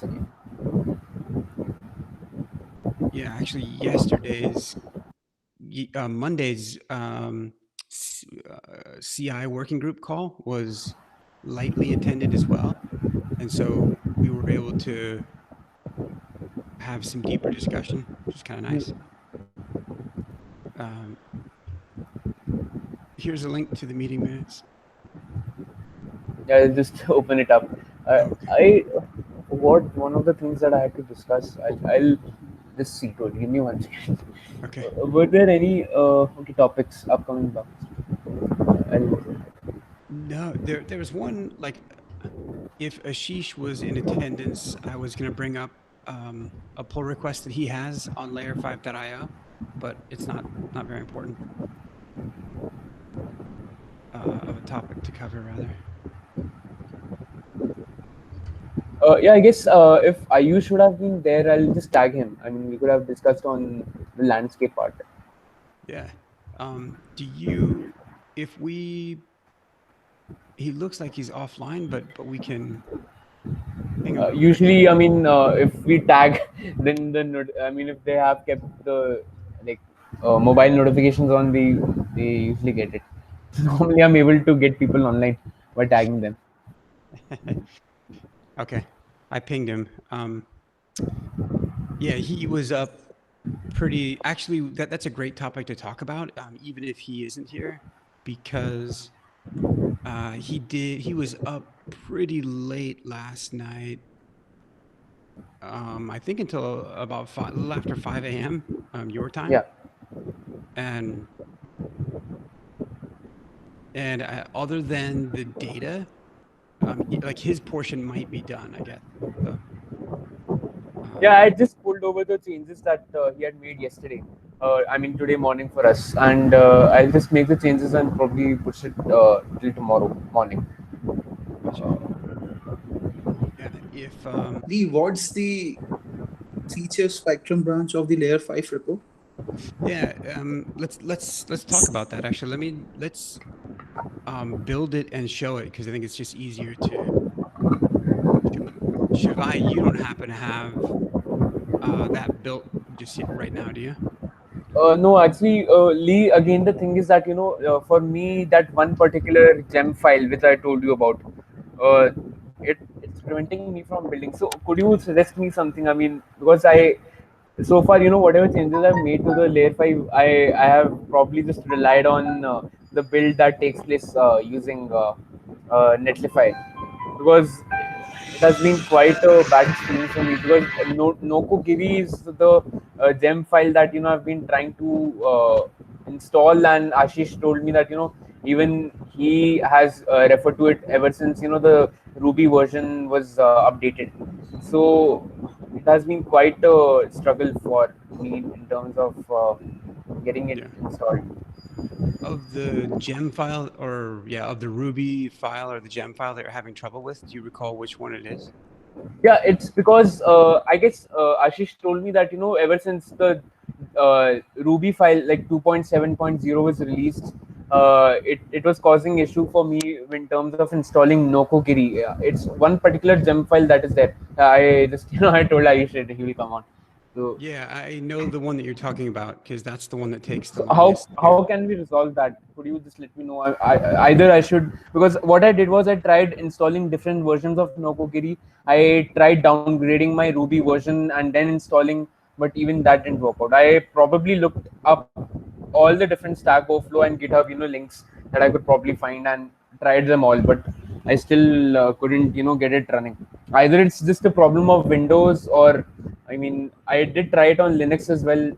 once again. Yeah, actually, Monday's CI working group call was lightly attended as well. And so we were able to have some deeper discussion, which is kind of nice. Um, here's a link to the meeting minutes. Yeah, I'll just open it up. Okay. I what one of the things that I had to discuss. I'll just see to it. Give me one second. Okay. Were there any okay topics upcoming topics? I'll, No, there was one like if Ashish was in attendance, I was going to bring up a pull request that he has on layer5.io, but it's not very important of a topic to cover rather. yeah, I guess if Ayush should have been there, I'll just tag him. I mean, we could have discussed on the landscape part. Yeah. Do you if we he looks like he's offline, but we can ping him real quick. Usually, I mean, if we tag, then I mean, if they have kept the like mobile notifications on, they usually get it. Normally, I'm able to get people online by tagging them. Okay. I pinged him. Yeah, he was up pretty actually that's a great topic to talk about, even if he isn't here, because he was up pretty late last night. I think until about a little after 5 a.m. Your time. Yeah. And other than the data, like his portion might be done, I guess. So, Yeah, I just pulled over the changes that he had made yesterday. I mean, today morning for us, and I'll just make the changes and probably push it till tomorrow morning. gotcha. Yeah, if Lee, what's the feature spectrum branch of the layer 5 repo? yeah, let's talk about that actually. Let's build it and show it because I think it's just easier to. Shivai, you don't happen to have that built just yet right now, do you? No, actually, Lee. Again, the thing is that for me, that one particular gem file which I told you about, uh, it's preventing me from building. So, could you suggest me something? I mean, because so far, whatever changes I've made to the layer 5, I have probably just relied on the build that takes place using Netlify, because it has been quite a bad experience for me, because Nokogiri is the gem file that I've been trying to install, and Ashish told me that even he has referred to it ever since the Ruby version was updated. So it has been quite a struggle for me in terms of getting it Yeah. installed. Of the gem file, or yeah, of the Ruby file or the gem file that you're having trouble with, do you recall which one it is? Yeah, it's because I guess Ashish told me that ever since the Ruby file like 2.7.0 was released, it was causing issue for me in terms of installing Nokogiri. It's one particular gem file that is there. I just I told Ayush that he will come on. So Yeah, I know the one that you're talking about because that's the one that takes the so how longest how to. can we resolve that? Could you just let me know? Either I should, because what I did was I tried installing different versions of Nokogiri. I tried downgrading my Ruby version and then installing, but even that didn't work out. I probably looked up all the different Stack Overflow and GitHub links that I could probably find and tried them all, but I still couldn't get it running. Either it's just a problem of Windows, or I mean I did try it on Linux as well.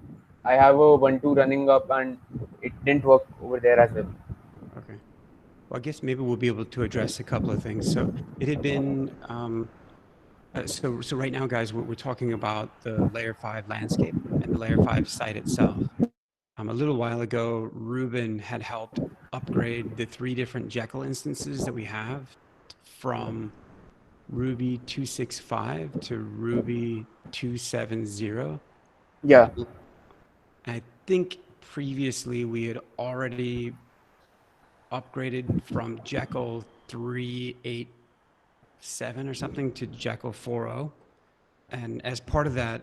I have a Ubuntu running up, and it didn't work over there as well. Okay. Well, I guess maybe we'll be able to address a couple of things. So it had been so right now, guys, we're talking about the layer 5 landscape and the layer 5 site itself. A little while ago, Ruben had helped upgrade the 3 different Jekyll instances that we have from Ruby 265 to Ruby 270. Yeah, I think previously we had already upgraded from Jekyll 387 or something to Jekyll 4.0. And as part of that,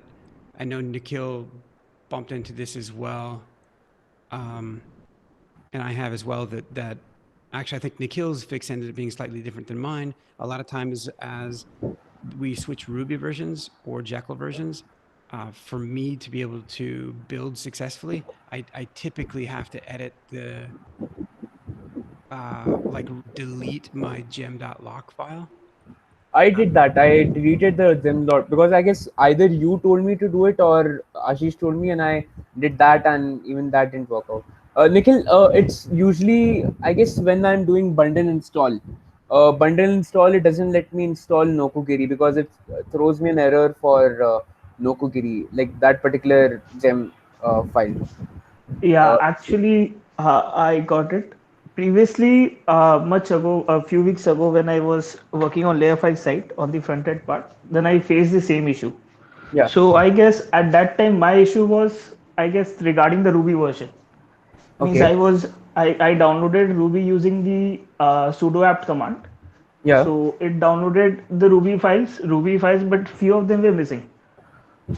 I know Nikhil bumped into this as well. And I have as well that actually I think Nikhil's fix ended up being slightly different than mine. A lot of times as we switch Ruby versions or Jekyll versions, for me to be able to build successfully, I typically have to edit the, like delete my gem.lock file. I did that. I deleted the gem dot because I guess either you told me to do it or Ashish told me, and I did that, and even that didn't work out. Nikhil, it's usually I guess when I'm doing bundle install, it doesn't let me install Nokogiri because it throws me an error for Nokogiri, like that particular gem file. Yeah, Uh, actually, I got it. Previously, much ago, a few weeks ago, when I was working on layer 5 site on the front end part, then I faced the same issue. yeah. So I guess at that time, my issue was, I guess, regarding the Ruby version. Means Okay. I downloaded Ruby using the sudo apt command. Yeah. So it downloaded the Ruby files, but few of them were missing.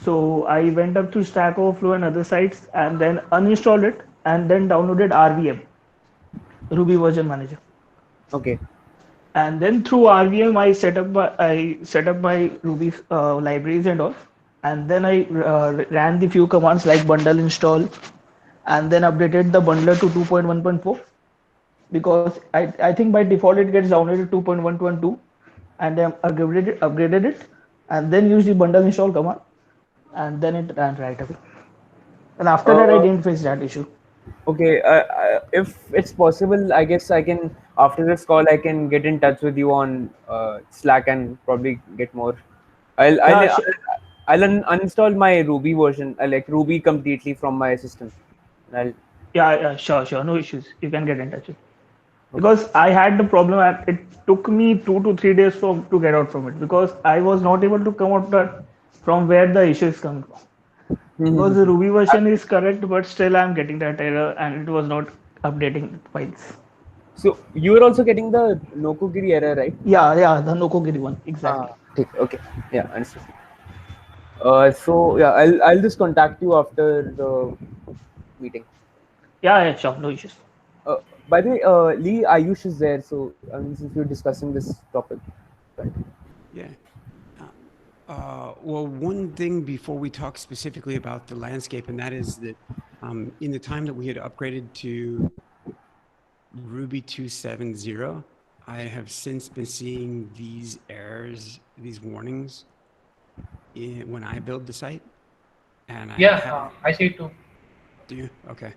So I went up to Stack Overflow and other sites and then uninstalled it and then downloaded RVM, Ruby Version Manager. Okay. And then through RVM, I set up my Ruby libraries and all. And then I ran the few commands like bundle install and then updated the bundler to 2.1.4 because I think by default it gets downloaded to 2.1.2 and then upgraded it and then used the bundle install command and then it ran right away. And after that, I Uh, didn't face that issue. Okay, if it's possible, I guess I can after this call I can get in touch with you on Slack and probably get more. I'll I'll Yeah, I'll, I'll uninstall my Ruby version, like Ruby completely from my system. I'll yeah, sure, no issues. You can get in touch with. okay. Because I had the problem. It took me 2 to 3 days to get out from it because I was not able to come out that from where the issue is coming from. Because the Ruby version is correct, but still I'm getting that error and it was not updating files. So you are also getting the Nokogiri error, right? Yeah, the Nokogiri one exactly. Okay, okay, yeah, understood. So yeah, I'll just contact you after the meeting. Yeah, sure, no issues. Uh, by the way, Lee Ayush is there, so I mean, since we're discussing this topic, right? Yeah. Well, one thing before we talk specifically about the landscape, and that is that in the time that we had upgraded to Ruby 2.7.0, I have since been seeing these errors, these warnings when I build the site. And I Yeah, haven't, I see it too. do you? Okay.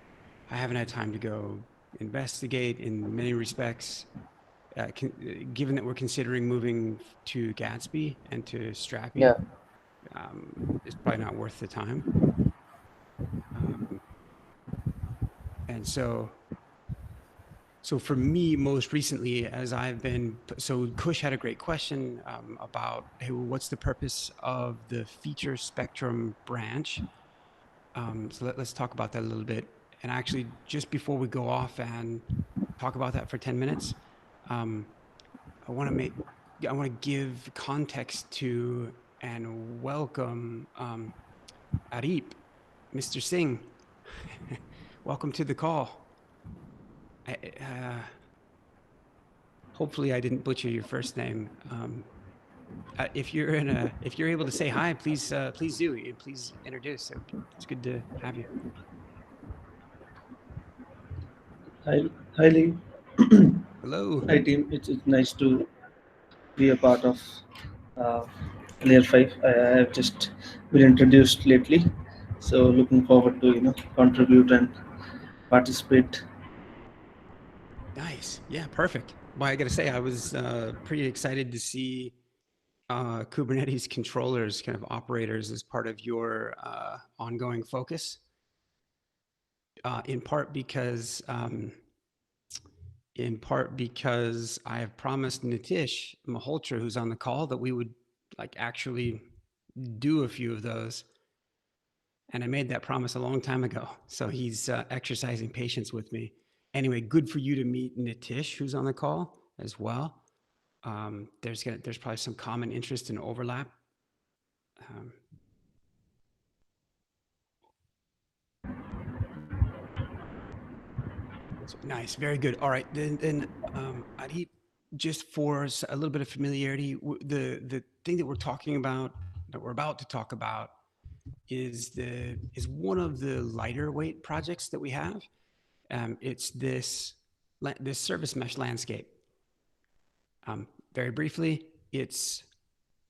I haven't had time to go investigate in many respects. Given that we're considering moving to Gatsby and to Strapi, Yeah. it's probably not worth the time. And so for me, most recently, as I've been, so Kush had a great question about, hey, well, what's the purpose of the feature spectrum branch? So let's talk about that a little bit. And actually, just before we go off and talk about that for 10 minutes, I want to give context to and welcome Adheip, Mr. Singh. Welcome to the call. Hopefully I didn't butcher your first name. If you're able to say hi, please do. Please introduce. It's good to have you. Hi Lee. Hello. Hi team. It's nice to be a part of uh, Layer 5. I have just been introduced lately, so looking forward to contribute and participate. Nice. Yeah, perfect. Well, I got to say, I was pretty excited to see Kubernetes controllers, kind of operators, as part of your ongoing focus. In part because I have promised Nitish Malhotra, who's on the call, that we would like actually do a few of those. And I made that promise a long time ago. So he's exercising patience with me. Anyway, good for you to meet Nitish, who's on the call as well. There's probably some common interest and overlap. Nice, very good. All right, then Adheip, just for a little bit of familiarity, the thing that we're talking about, that we're about to talk about, is one of the lighter weight projects that we have. It's this service mesh landscape. Very briefly, it's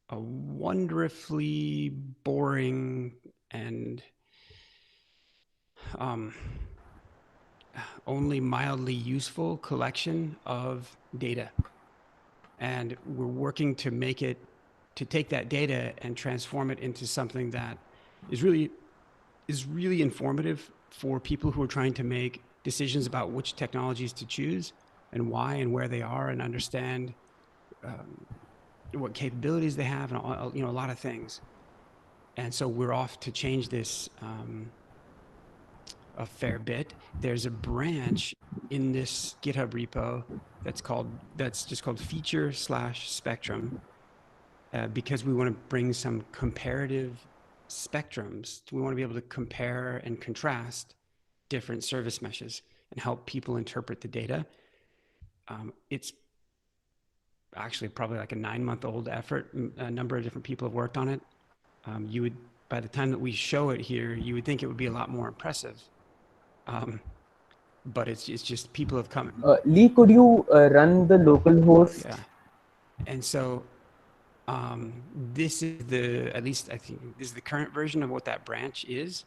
a wonderfully boring and only mildly useful collection of data. And we're working to take that data and transform it into something that is really informative for people who are trying to make decisions about which technologies to choose and why and where they are, and understand what capabilities they have, and a lot of things. And so we're off to change this a fair bit. There's a branch in this GitHub repo that's just called feature/spectrum, because we want to bring some comparative spectrums. We want to be able to compare and contrast different service meshes and help people interpret the data. It's actually probably like a 9-month-old effort. A number of different people have worked on it. By the time that we show it here, you would think it would be a lot more impressive. But it's just people have come. Lee, could you run the local host? Yeah. And so this is at least I think this is the current version of what that branch is.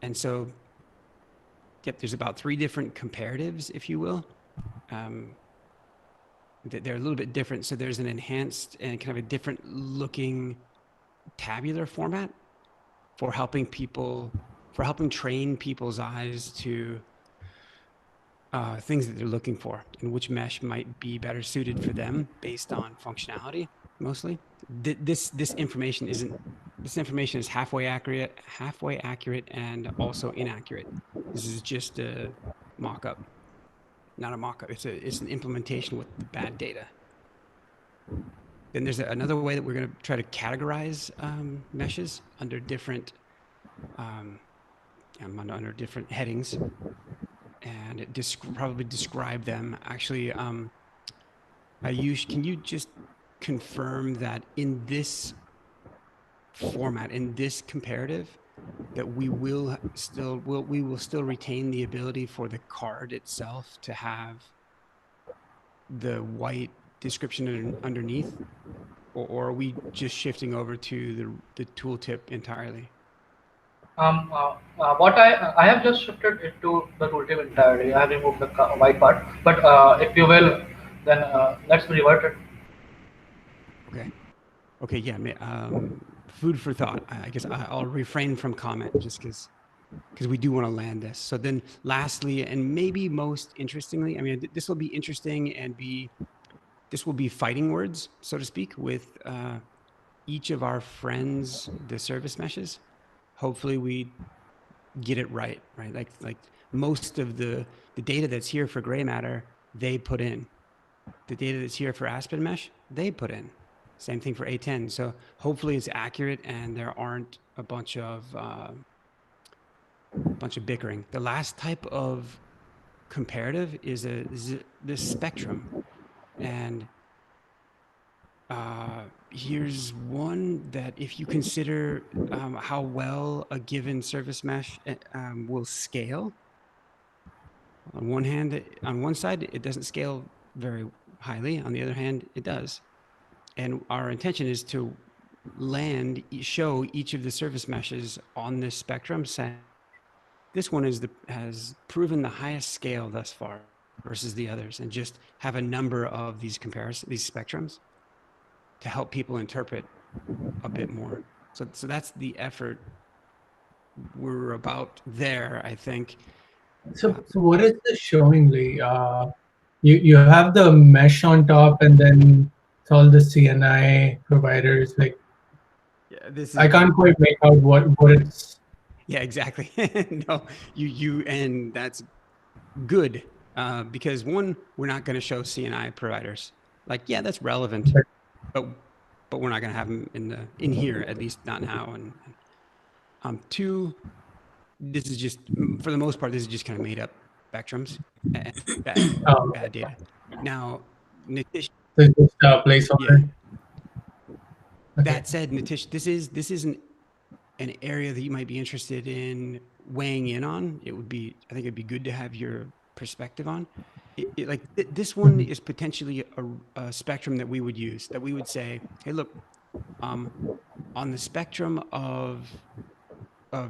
And so, yep, there's about 3 different comparatives, if you will. They're a little bit different. So there's an enhanced and kind of a different looking tabular format for helping train people's eyes to things that they're looking for, and which mesh might be better suited for them based on functionality. Mostly, this information is halfway accurate, and also inaccurate. This is just a mock-up, not a mock-up. It's an implementation with the bad data. Then there's another way that we're going to try to categorize meshes under different under different headings, and probably describe them. Actually, Ayush, can you just confirm that in this format, in this comparative, that we will still retain the ability for the card itself to have the white description underneath, or are we just shifting over to the tooltip entirely? What I have just shifted it to the tooltip entirely. I have removed the white part, but if you will, then let's revert it. Okay, yeah. Food for thought. I guess I'll refrain from comment just because we do want to land this. So then, lastly, and maybe most interestingly, I mean, this will be interesting and this will be fighting words, so to speak, with each of our friends, the service meshes. Hopefully, we get it right? Like most of the data that's here for gray matter, they put in. The data that's here for Aspen Mesh, they put in. Same thing for A10. So hopefully it's accurate and there aren't a bunch of bickering. The last type of comparative is this spectrum, and here's one that, if you consider how well a given service mesh will scale. On one side, it doesn't scale very highly. On the other hand, it does. And our intention is to show each of the service meshes on this spectrum, saying this one has proven the highest scale thus far versus the others, and just have a number of these spectrums to help people interpret a bit more. So that's the effort. We're about there, I think. So what is this showing, Lee? You have the mesh on top, and then it's all the CNI providers. Like, yeah, I can't quite make out what it's. Yeah, exactly. No, and that's good, because one, we're not going to show CNI providers. Like, yeah, that's relevant, but we're not going to have them in here, at least not now. And two, this is just, for the most part, this is just kind of made up spectrums and bad, Oh, bad data. Now, Nitish, so it's just a placeholder. yeah. Okay. That said, Nitish, this is an area that you might be interested in weighing in on. It would be, I think it'd be good to have your perspective on. This one is potentially a spectrum that we would use, that we would say, hey, look, on the spectrum of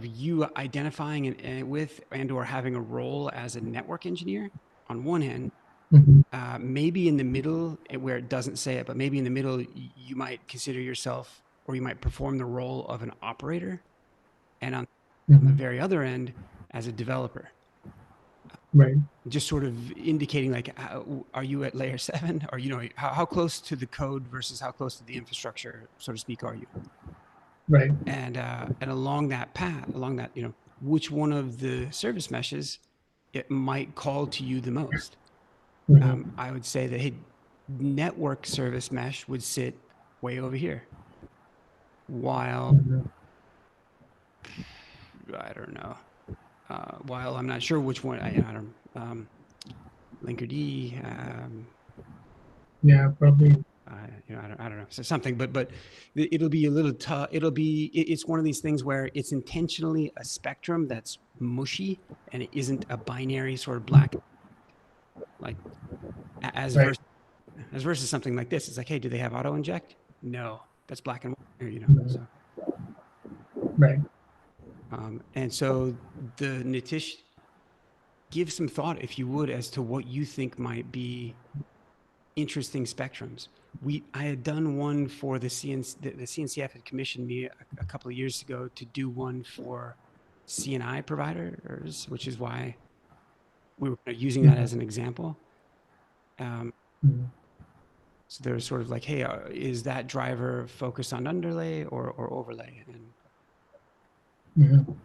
you identifying with and or having a role as a network engineer on one hand, Mhm. maybe in the middle where it doesn't say it, but maybe in the middle you might consider yourself, or you might perform the role of an operator, and on the Mhm. very other end as a developer. Right. Just sort of indicating like, are you at layer 7, or how close to the code versus how close to the infrastructure, so to speak, are you? Right. And along that path, which one of the service meshes it might call to you the most? Mhm. I would say that, hey, network service mesh would sit way over here, while Mhm. I don't know. While I'm not sure which one, I don't. Linkerd, Yeah, probably. I don't know. So something, but it'll be a little tough. It's one of these things where it's intentionally a spectrum that's mushy, and it isn't a binary sort of black, like as Right. versus something like this. It's like, hey, do they have auto inject? No, that's black and white. Mhm. So Right. and so the Nitish, give some thought, if you would, as to what you think might be interesting spectrums. I had done one for the CNCF had commissioned me a couple of years ago to do one for CNI providers, which is why we were using that as an example. Mhm. So they're sort of like, hey, is that driver focused on underlay or overlay? And Mhm.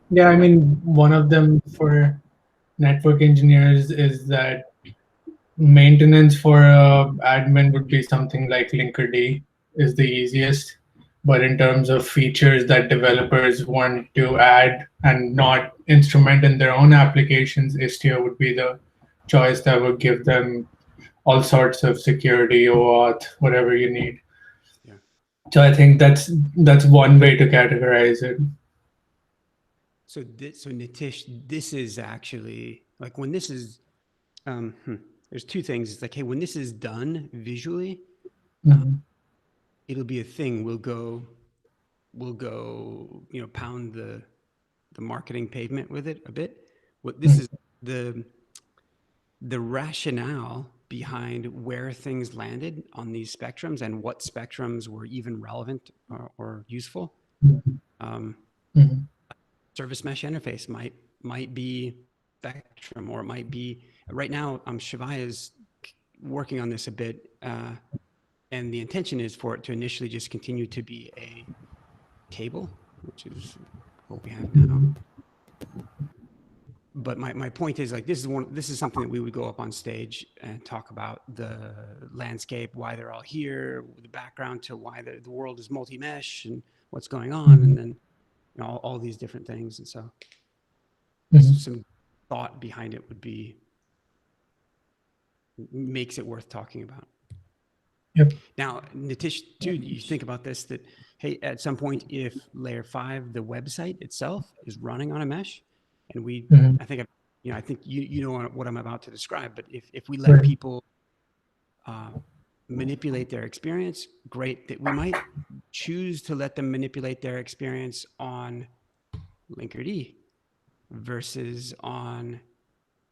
Yeah, I mean, one of them for network engineers is that maintenance for a admin would be something like Linkerd is the easiest. But in terms of features that developers want to add and not instrument in their own applications, Istio would be the choice that would give them all sorts of security, OAuth, whatever you need. yeah. So I think that's one way to categorize it. So Nitish, this is actually like when this is, there's two things. It's like, hey, when this is done visually, Mhm. it'll be a thing. We'll go, pound the marketing pavement with it a bit. What this is, the rationale behind where things landed on these spectrums and what spectrums were even relevant or useful. Mhm. Service mesh interface might be spectrum, or it might be right now. Shivai is working on this a bit, and the intention is for it to initially just continue to be a table, which is what we have now. But my point is, like, this is something that we would go up on stage and talk about the landscape, why they're all here, the background to why the world is multi-mesh and what's going on, and then all these different things. And so some thought behind it makes it worth talking about. Yep. Now, Nitish, too, you think about this, that, hey, at some point, if layer 5, the website itself, is running on a mesh, and I think you know what I'm about to describe, but if we let people manipulate their experience, great. That we might choose to let them manipulate their experience on Linkerd versus on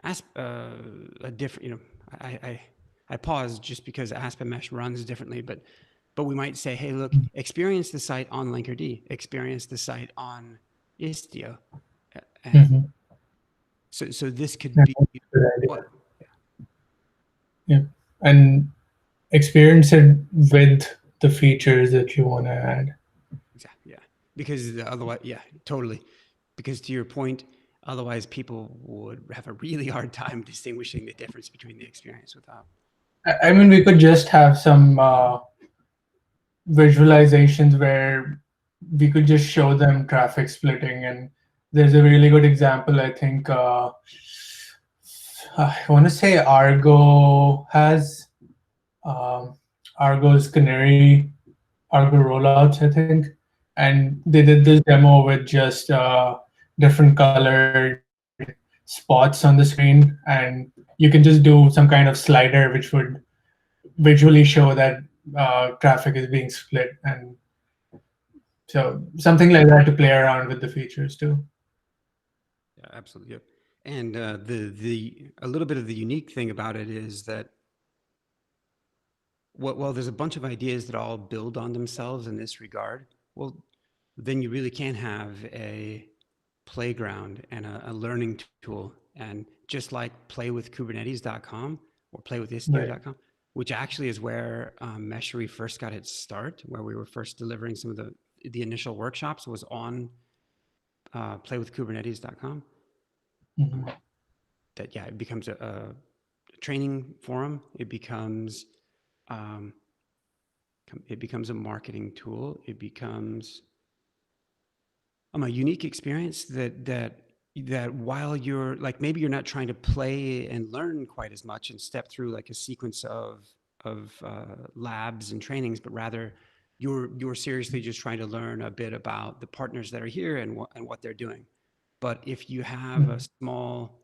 a different, I pause just because Aspen Mesh runs differently, but we might say, hey, look, experience the site on Linkerd, experience the site on Istio. And so this could be what? Yeah. And experience it with the features that you want to add. Exactly. Yeah. Because otherwise, yeah, totally. Because to your point, otherwise people would have a really hard time distinguishing the difference between the experience without. I mean, we could just have some visualizations where we could just show them traffic splitting and there's a really good example. I think I want to say Argo has Argo's Canary Argo rollouts, I think, and they did this demo with just different colored spots on the screen, and you can just do some kind of slider which would visually show that traffic is being split, and so something like that to play around with the features too. Yeah, absolutely. Yep. And the a little bit of the unique thing about it is that well, there's a bunch of ideas that all build on themselves in this regard. Well, then you really can have a playground and a learning tool, and just like playwithkubernetes.com or playwithistio.com, which actually is where Meshery first got its start, where we were first delivering some of the initial workshops was on playwithkubernetes.com. Mm-hmm. That it becomes a training forum. It becomes a marketing tool. It becomes a unique experience that while you're like, maybe you're not trying to play and learn quite as much and step through like a sequence of labs and trainings, but rather you're seriously just trying to learn a bit about the partners that are here and what they're doing. But if you have a small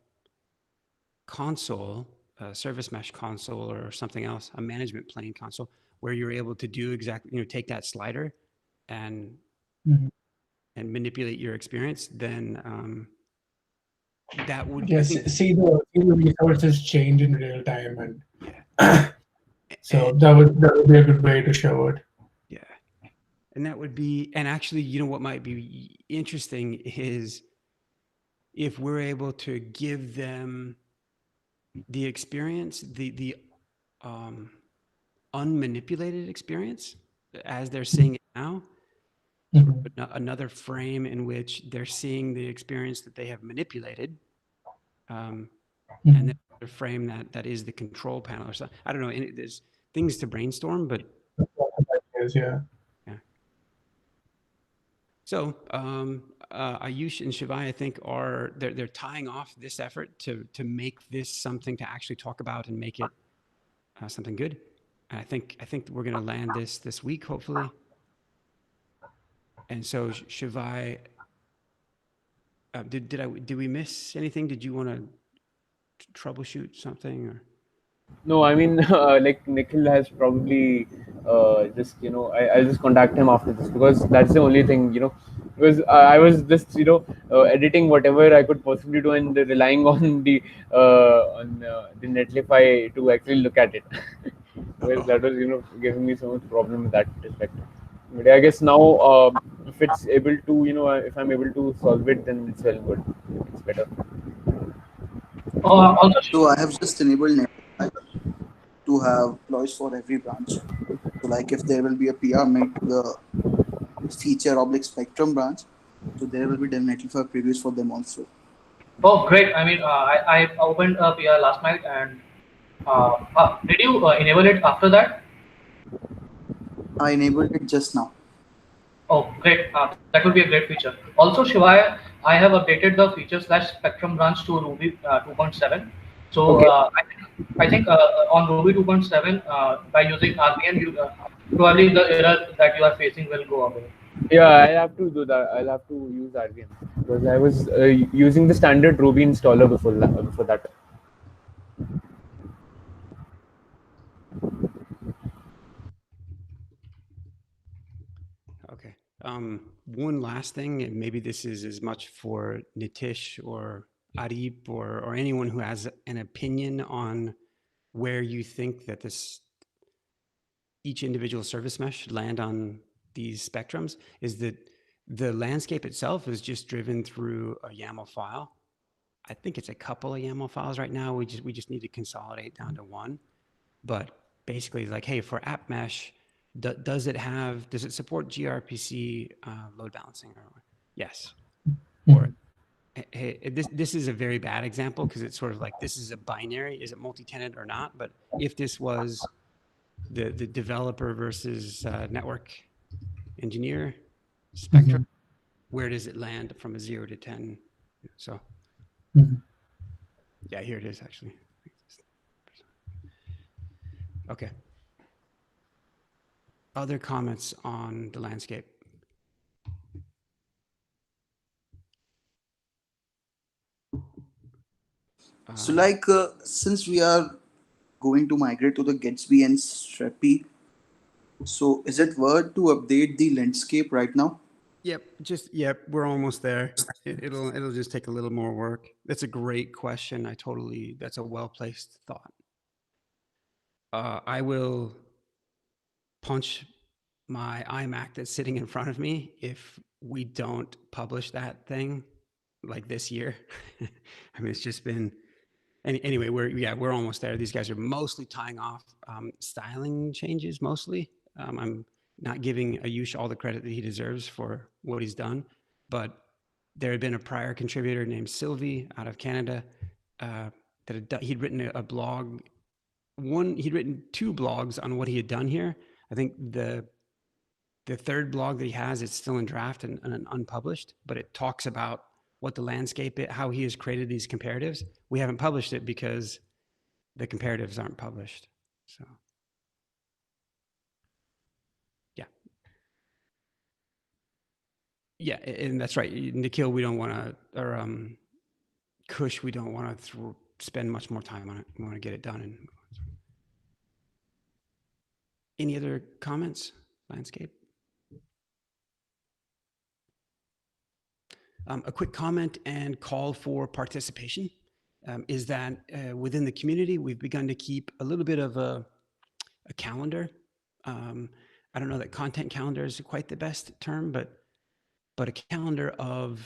console, a service mesh console or something else, a management plane console, where you're able to do exactly, take that slider and manipulate your experience, then that would, yes, I think, see the resources change in real time, and yeah. so that would be a good way to show it. Yeah. And that would be, and actually, what might be interesting is if we're able to give them the experience, the unmanipulated experience as they're seeing it now, another frame in which they're seeing the experience that they have manipulated, and then a frame that is the control panel or something. I don't know. There's things to brainstorm, but yeah. So Ayush and Shivai, I think, they're tying off this effort to make this something to actually talk about and make it something good. And I think we're going to land this week, hopefully. And so Shivai, did we miss anything? Did you want to troubleshoot something or? No, I mean, like Nikhil has probably just, I'll just contact him after this, because that's the only thing, because I was just, editing whatever I could possibly do and relying on the Netlify to actually look at it. Because that was, giving me so much problem with that respect. But I guess now, if it's able to, if I'm able to solve it, then it's well good. It's better. Also, So I have just enabled Netlify to have ploys for every branch. So like if there will be a PR made to the feature /spectrum branch, so there will be Netlify previews for them also. oh, great. I mean, I opened a PR last night, and did you enable it after that? I enabled it just now. Oh, great. That would be a great feature. Also, Shivaya, I have updated the feature /spectrum branch to Ruby 2.7. So Okay. I think on Ruby 2.7, by using RBN, probably the error that you are facing will go away. Yeah, I'll have to do that. I'll have to use RVM, because I was using the standard Ruby installer before that. Okay. One last thing, and maybe this is as much for Nitish or Adheip or anyone who has an opinion on where you think that each individual service mesh should land on these spectrums, is that the landscape itself is just driven through a YAML file. I think it's a couple of YAML files right now. We just need to consolidate down to one. But basically, like, hey, for app mesh, does it support gRPC load balancing? Yes. Or hey, this is a very bad example, because it's sort of like, this is a binary. Is it multi-tenant or not? But if this was the developer versus network engineer spectrum, where does it land from a 0 to 10? So Mhm. yeah, here it is actually. Okay. Other comments on the landscape? So, like, since we are going to migrate to the Gatsby and Strappy, so is it worth to update the landscape right now? Yep, we're almost there. It'll just take a little more work. That's a great question. That's a well-placed thought. I will punch my iMac that's sitting in front of me if we don't publish that thing like this year. I mean, it's just been anyway. We're almost there. These guys are mostly tying off styling changes. Mostly, I'm not giving Ayush all the credit that he deserves for what he's done, but there had been a prior contributor named Sylvie out of Canada he'd written a blog. He'd written 2 blogs on what he had done here. I think the third blog that he has, it's still in draft and unpublished, but it talks about what the landscape, how he has created these comparatives. We haven't published it because the comparatives aren't published. So yeah, and that's right. Nikhil, we don't want to, or Kush, we don't want to spend much more time on it. We want to get it done. And any other comments? Landscape. A quick comment and call for participation is that within the community, we've begun to keep a little bit of a calendar. I don't know that content calendar is quite the best term, but a calendar of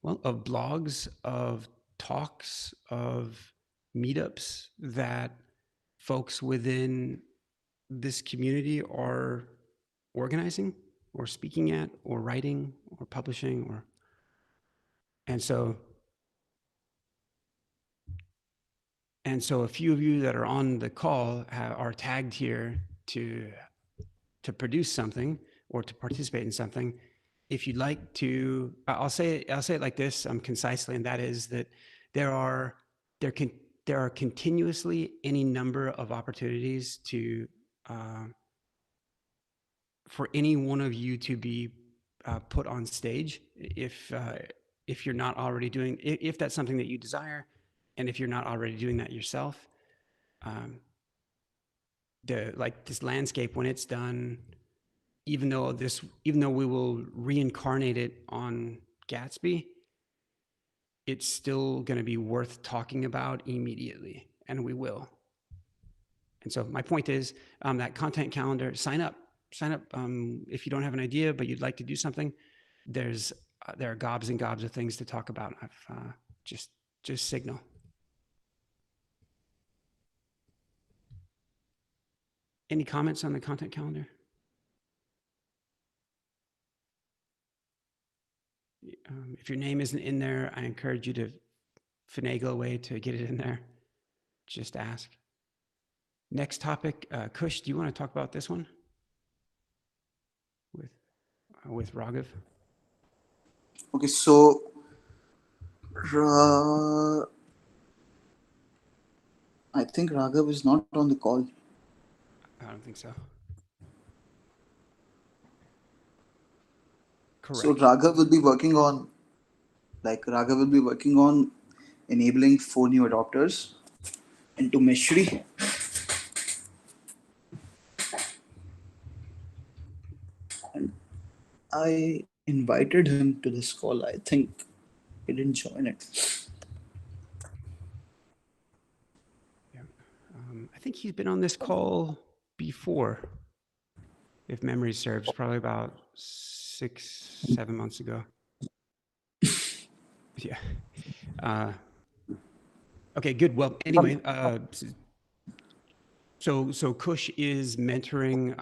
of blogs, of talks, of meetups that folks within this community are organizing or speaking at or writing or publishing and so a few of you that are on the call are tagged here to produce something or to participate in something. If you'd like to, I'll say it like this, concisely, and that is that there are continuously any number of opportunities to for any one of you to be put on stage if you're not already doing, if that's something that you desire, and if you're not already doing that yourself. This landscape, when it's done, even though we will reincarnate it on Gatsby, it's still going to be worth talking about immediately, and we will. And so my point is that content calendar, sign up if you don't have an idea, but you'd like to do something. There are gobs and gobs of things to talk about. I've just signal. Any comments on the content calendar? If your name isn't in there, I encourage you to finagle a way to get it in there. Just ask. Next topic, Kush, do you want to talk about this one with Raghav? Okay, so I think Raghav is not on the call. I don't think so. Correct. So Raghav will be working on enabling 4 new adopters into Meshery. And I invited him to this call. I think he didn't join it. Yeah. I think he's been on this call before, if memory serves, probably about 6-7 months ago. Yeah. Okay, good. Well, anyway, so Kush is mentoring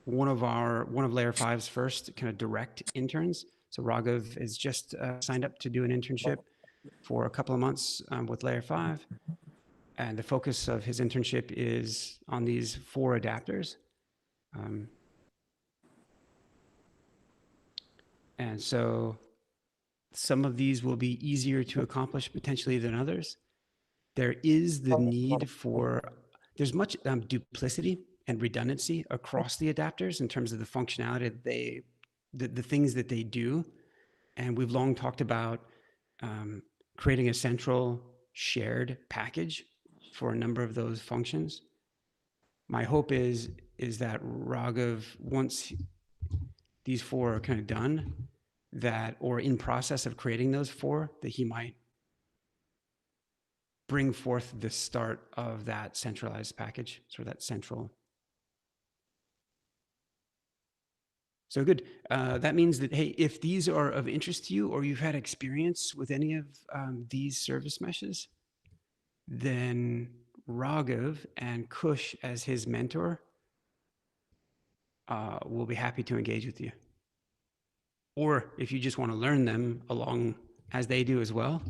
one of Layer 5's first kind of direct interns. So Raghav is just signed up to do an internship for a couple of months with Layer 5. And the focus of his internship is on these 4 adapters. And so some of these will be easier to accomplish potentially than others. There is the need for, there's much duplicity and redundancy across the adapters in terms of the functionality that the things that they do. And we've long talked about creating a central shared package for a number of those functions. My hope is that Raghav, once these 4 are kind of done, that, or in process of creating those 4, that he might bring forth the start of that centralized package, sort of that central. So good. That means that, hey, if these are of interest to you, or you've had experience with any of these service meshes, then Raghav and Kush as his mentor will be happy to engage with you. Or if you just want to learn them along as they do as well,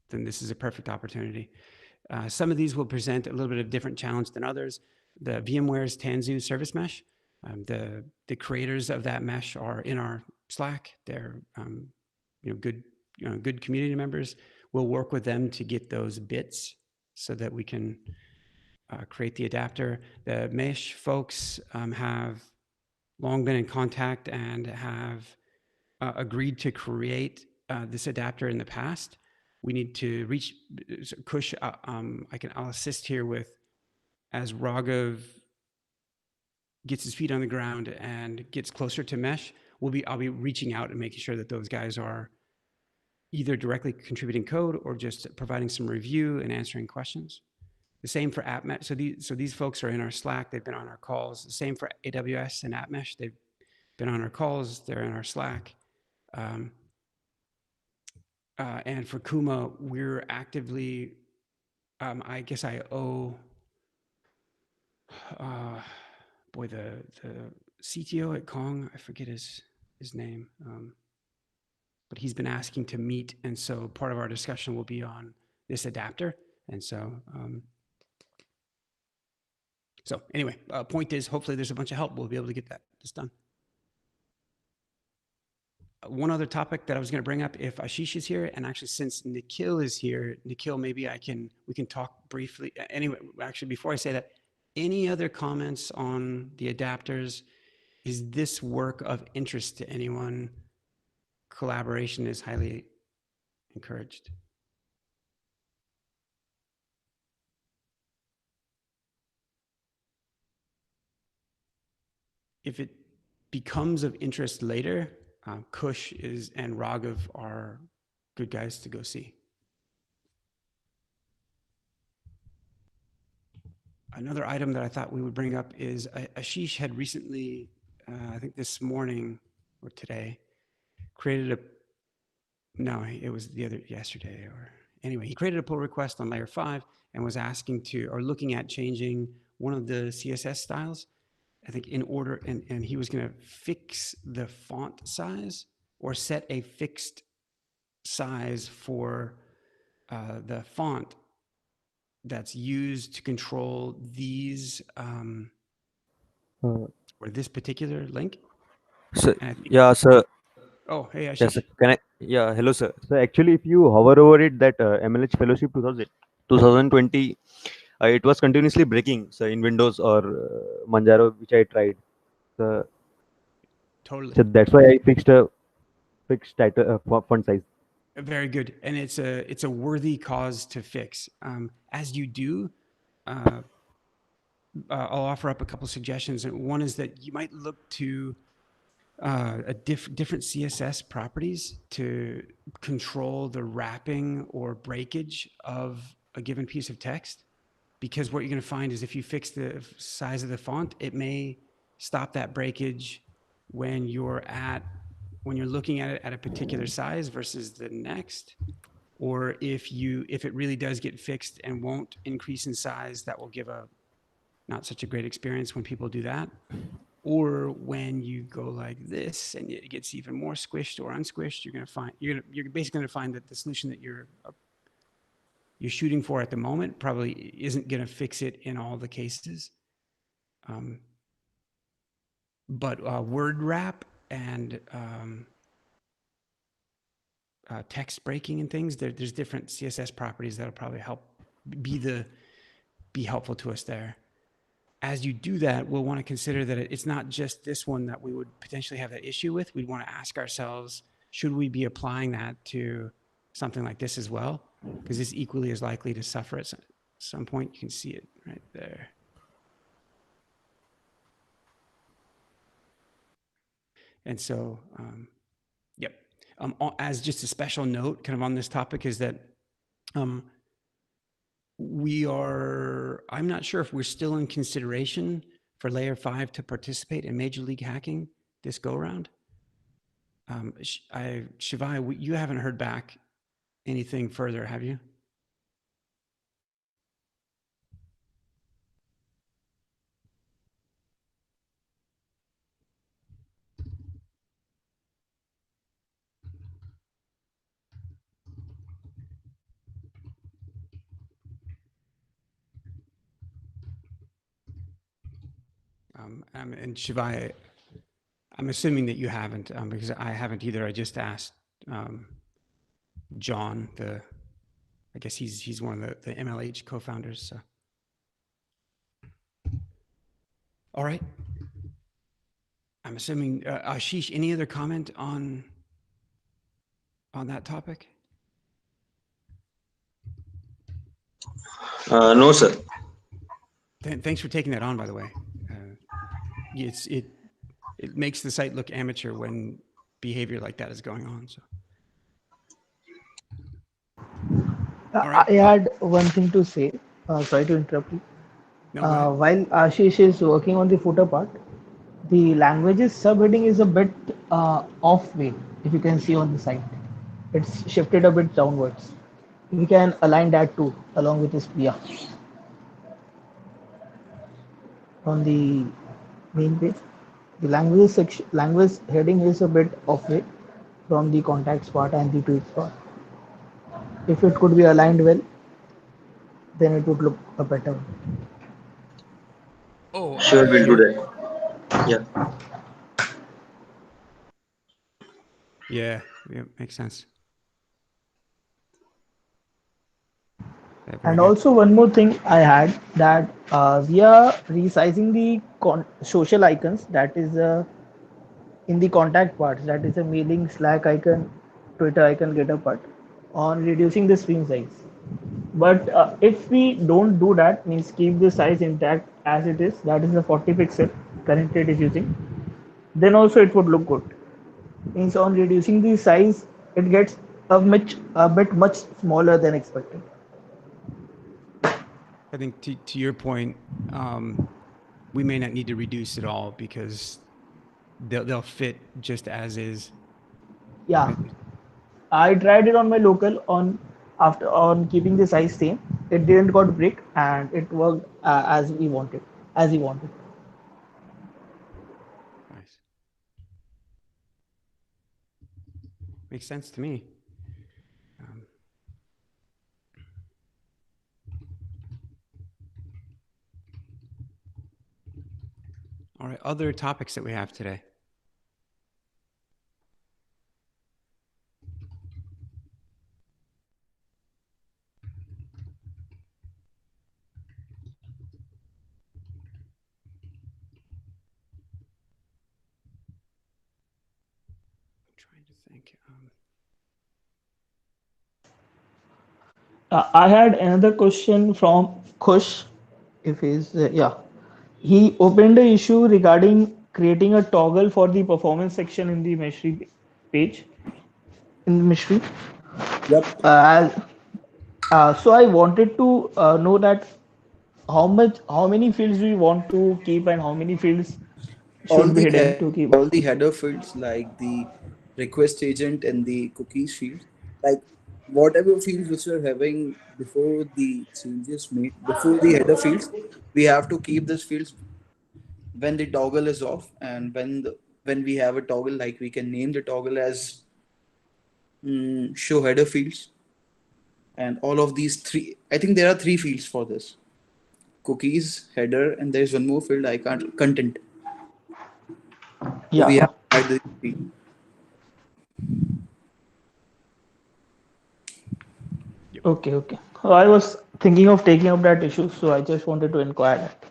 then this is a perfect opportunity. Some of these will present a little bit of different challenge than others. The VMware's Tanzu service mesh, the creators of that mesh are in our Slack. They're good community members. We'll work with them to get those bits so that we can create the adapter. The mesh folks have long been in contact and have agreed to create this adapter in the past. We need to reach Kush. I'll assist here with, as Raghav gets his feet on the ground and gets closer to mesh, I'll be reaching out and making sure that those guys are either directly contributing code or just providing some review and answering questions. The same for AppMesh. So these folks are in our Slack. They've been on our calls. The same for AWS and AppMesh. They've been on our calls. They're in our Slack. And for Kuma, we're actively, I guess I owe, the CTO at Kong, I forget his name, but he's been asking to meet. And so part of our discussion will be on this adapter. And so, anyway, point is, hopefully there's a bunch of help. We'll be able to get this done. One other topic that I was going to bring up, if Ashish is here, and actually since Nikhil is here, Nikhil, maybe we can talk briefly. Anyway, actually, before I say that, any other comments on the adapters? Is this work of interest to anyone? Collaboration is highly encouraged. If it becomes of interest later, Kush and Raghav are good guys to go see. Another item that I thought we would bring up is Ashish had recently, I think this morning or today, created it was yesterday, or anyway, he created a pull request on layer 5 and was asking looking at changing one of the CSS styles, I think in order, and he was going to fix the font size or set a fixed size for the font that's used to control these or this particular link. So, yeah, sir. Oh, hey, Ashish. Yes, sir. Yeah, hello, sir. So actually, if you hover over it, that MLH Fellowship 2020, it was continuously breaking. So in Windows or Manjaro, which I tried. So, Totally. So that's why I fixed a fixed title font size. Very good, and it's a worthy cause to fix. As you do, I'll offer up a couple suggestions. And one is that you might look to different CSS properties to control the wrapping or breakage of a given piece of text. Because what you're going to find is if you fix the size of the font, it may stop that breakage when you're looking at it at a particular size versus the next. Or if it really does get fixed and won't increase in size, that will give a not such a great experience when people do that. Or when you go like this and it gets even more squished or unsquished, you're basically going to find that the solution that you're shooting for at the moment probably isn't going to fix it in all the cases. But word wrap and text breaking and things. There's different CSS properties that'll probably help be helpful to us there. As you do that, we'll want to consider that it's not just this one that we would potentially have that issue with. We'd want to ask ourselves, should we be applying that to something like this as well? Because it's equally as likely to suffer at some point. You can see it right there. And so, yep. As just a special note, kind of on this topic, is that I'm not sure if we're still in consideration for layer 5 to participate in Major League Hacking this go around. Shivai, you haven't heard back anything further, have you? And Shivai, I'm assuming that you haven't, because I haven't either. I just asked John, I guess he's one of the MLH co-founders. So. All right. I'm assuming, Ashish, any other comment on that topic? No, sir. Thanks for taking that on, by the way. It makes the site look amateur when behavior like that is going on. So. Right. I had one thing to say. Sorry to interrupt you. No, while Ashish is working on the footer part, the languages subheading is a bit off way. If you can see on the site, it's shifted a bit downwards. We can align that too, along with this Priya. On the main page, the language heading is a bit off way from the contacts part and the tweets part. If it could be aligned well, then it would look a better. Oh, sure, we'll do that. Yeah. Yeah, makes sense. Yeah, and good. also one more thing I had, that we are resizing the social icons, that is in the contact parts, that is a mailing, Slack icon, Twitter icon, GitHub part, on reducing the screen size. But if we don't do that, means keep the size intact as it is, that is the 40 pixel currently it is using, then also it would look good. Means on reducing the size, it gets a bit much smaller than expected. I think to your point, we may not need to reduce it all because they'll fit just as is. Yeah, Right? I tried it on my local on keeping the size same. It didn't got break and it worked as we wanted. Nice. Makes sense to me. All right, other topics that we have today. I'm trying to think. I had another question from Kush. If he's he opened the issue regarding creating a toggle for the performance section in the Meshery page in Meshery. Yep. So I wanted to know that how many fields do you want to keep and how many fields should be hidden to keep. All the header fields like the request agent and the cookies field, like whatever fields which we're having before the changes made before the header fields, we have to keep these fields when the toggle is off, and when we have a toggle, like we can name the toggle as show header fields, and all of these three, I think there are three fields for this: cookies, header, and there's one more field I can't content. So Yeah. we have to add be. Okay, okay. I was thinking of taking up that issue, so I just wanted to inquire that.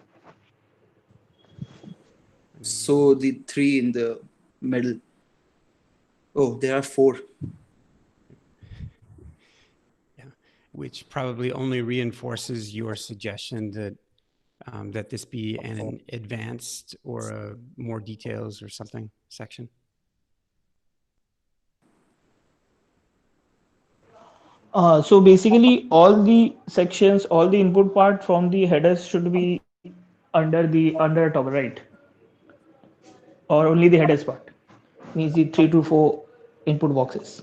So the three in the middle. Oh, there are four. Yeah, which probably only reinforces your suggestion that that this be an advanced or a more details or something section. So basically, all the sections, all the input part from the headers should be under the top, right? Or only the headers part? Means the 3 to 4 input boxes.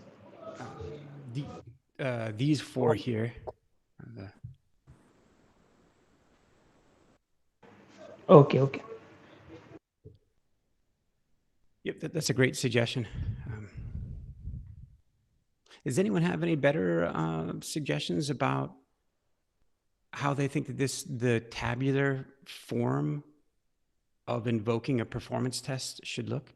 The these four here. The, Okay, okay. yep, that's a great suggestion. Does anyone have any better suggestions about how they think that the tabular form of invoking a performance test should look?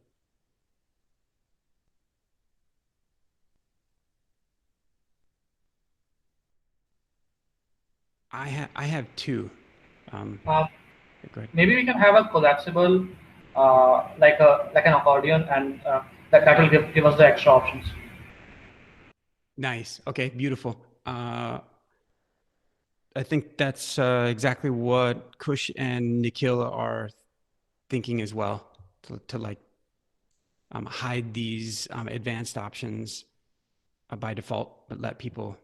I have two. Go ahead. Maybe we can have a collapsible, like an accordion, and that will give us the extra options. Nice. Okay, beautiful. I think that's exactly what Kush and Nikhil are thinking as well, to like hide these advanced options by default, but let people.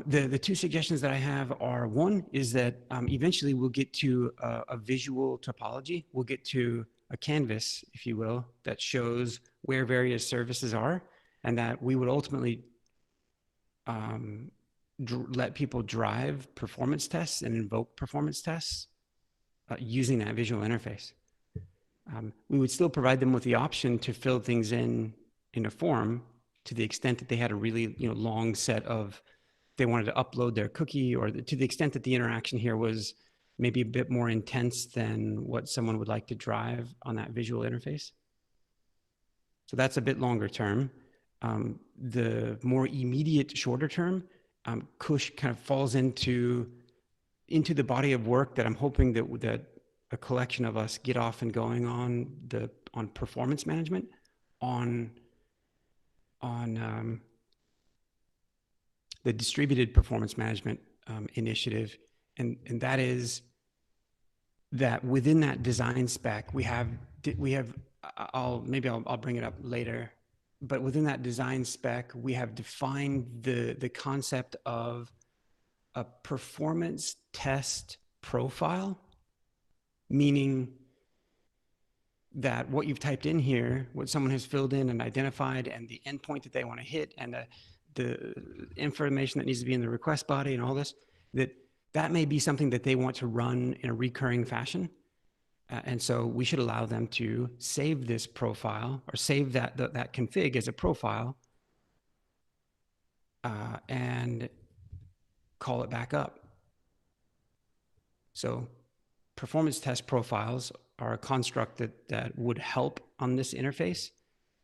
The two suggestions that I have are, one is that eventually we'll get to a visual topology. We'll get to a canvas, if you will, that shows where various services are, and that we would ultimately let people drive performance tests and invoke performance tests using that visual interface. We would still provide them with the option to fill things in a form to the extent that they had a really long set of, they wanted to upload their cookie, or to the extent that the interaction here was maybe a bit more intense than what someone would like to drive on that visual interface. So that's a bit longer term. The more immediate, shorter term, Kush kind of falls into the body of work that I'm hoping that a collection of us get off and going on performance management, on the distributed performance management initiative, and that is that within that design spec we have I'll bring it up later, but within that design spec we have defined the concept of a performance test profile, meaning that what you've typed in here, what someone has filled in and identified, and the endpoint that they want to hit, and the information that needs to be in the request body and all this, that may be something that they want to run in a recurring fashion. And so we should allow them to save this profile, or save that config as a profile, and call it back up. So performance test profiles are a construct that would help on this interface,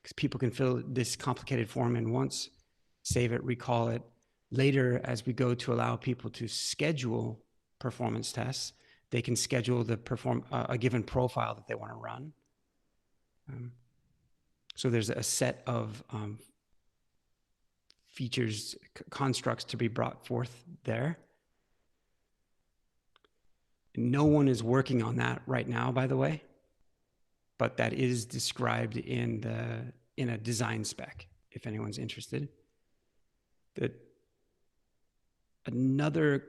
because people can fill this complicated form in once, save it, recall it. Later, as we go to allow people to schedule performance tests, they can schedule a given profile that they want to run. So there's a set of features, constructs to be brought forth there. No one is working on that right now, by the way, but that is described in a design spec, if anyone's interested. Another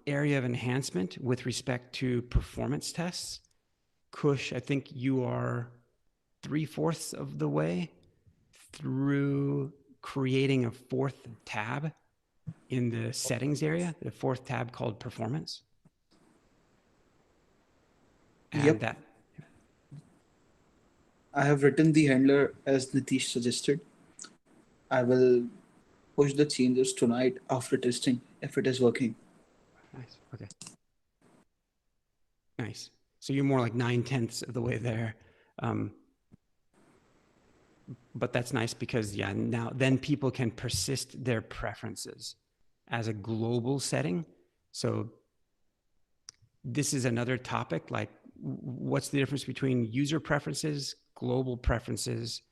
area of enhancement with respect to performance tests, Kush, I think you are 3/4 of the way through creating a fourth tab in the settings area, the fourth tab called performance. And Yep. I have written the handler as Nitish suggested. I will push the changes tonight after testing if it is working. Nice. Okay. Nice. So you're more like 9/10 of the way there. But that's nice because now then people can persist their preferences as a global setting. So this is another topic, like what's the difference between user preferences, global preferences,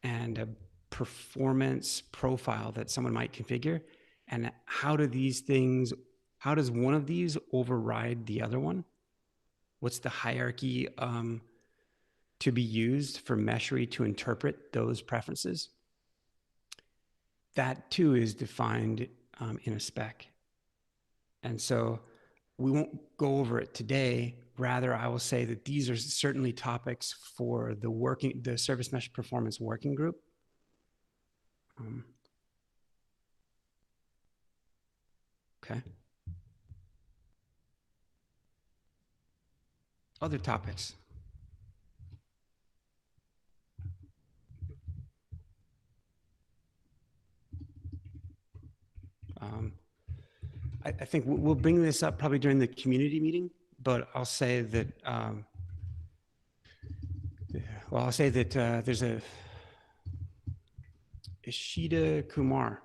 and a performance profile that someone might configure? And how does one of these override the other one? What's the hierarchy to be used for Meshery to interpret those preferences? That too is defined in a spec. And so we won't go over it today. Rather, I will say that these are certainly topics for the Service Mesh Performance Working Group. Okay. Other topics. I think we'll bring this up probably during the community meeting, but I'll say that, there's a Ishita Kumar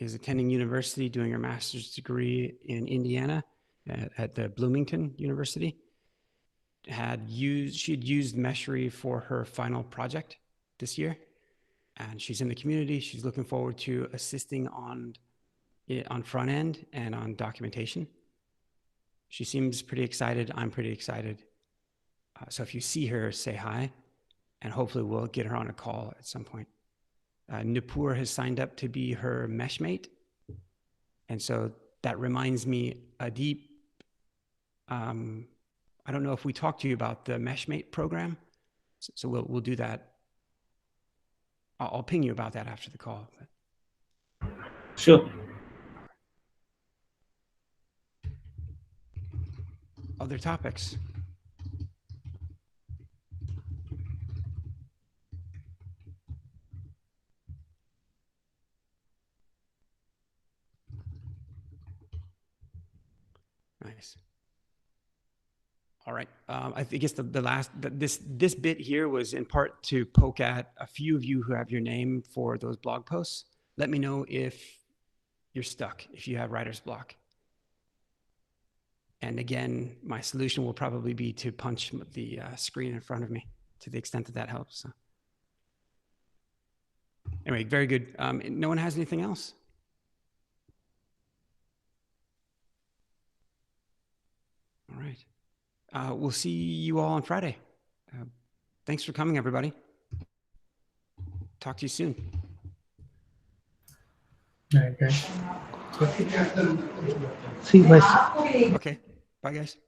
is attending university, doing her master's degree in Indiana at the Bloomington University. She had used Meshery for her final project this year, and she's in the community. She's looking forward to assisting on front end and on documentation. She seems pretty excited. I'm pretty excited. So if you see her, say hi, and hopefully we'll get her on a call at some point. Nipur has signed up to be her meshmate. And so that reminds me, Adheip, I don't know if we talked to you about the meshmate program. So we'll do that. I'll ping you about that after the call. Sure. Other topics? Nice. All right. I guess this bit here was in part to poke at a few of you who have your name for those blog posts. Let me know if you're stuck, if you have writer's block. And again, my solution will probably be to punch the screen in front of me to the extent that helps. So. Anyway, very good. No one has anything else? All right. We'll see you all on Friday. Thanks for coming, everybody. Talk to you soon. All right, guys. See you guys. Okay. Bye, guys.